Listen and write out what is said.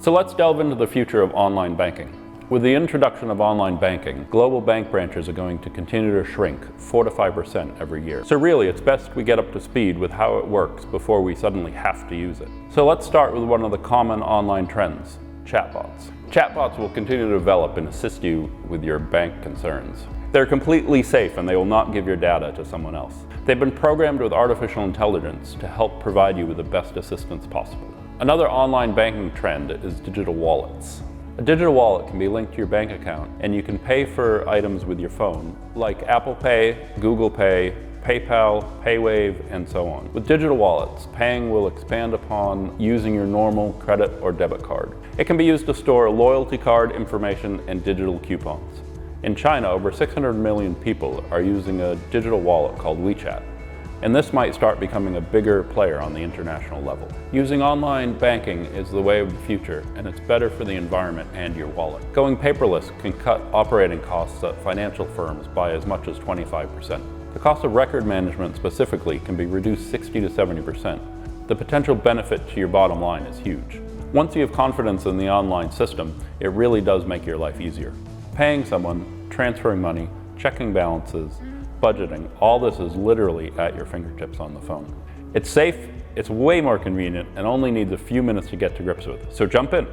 So let's delve into the future of online banking. With the introduction of online banking, global bank branches are going to continue to shrink 4 to 5% every year. So really, it's best we get up to speed with how it works before we suddenly have to use it. So let's start with one of the common online trends, chatbots. Chatbots will continue to develop and assist you with your bank concerns. They're completely safe and they will not give your data to someone else. They've been programmed with artificial intelligence to help provide you with the best assistance possible. Another online banking trend is digital wallets. A digital wallet can be linked to your bank account and you can pay for items with your phone, like Apple Pay, Google Pay, PayPal, PayWave, and so on. With digital wallets, paying will expand upon using your normal credit or debit card. It can be used to store loyalty card information and digital coupons. In China, over 600 million people are using a digital wallet called WeChat, and this might start becoming a bigger player on the international level. Using online banking is the way of the future, and it's better for the environment and your wallet. Going paperless can cut operating costs at financial firms by as much as 25%. The cost of record management specifically can be reduced 60 to 70%. The potential benefit to your bottom line is huge. Once you have confidence in the online system, it really does make your life easier. Paying someone, transferring money, checking balances, budgeting, all this is literally at your fingertips on the phone. It's safe, it's way more convenient, and only needs a few minutes to get to grips with. So jump in.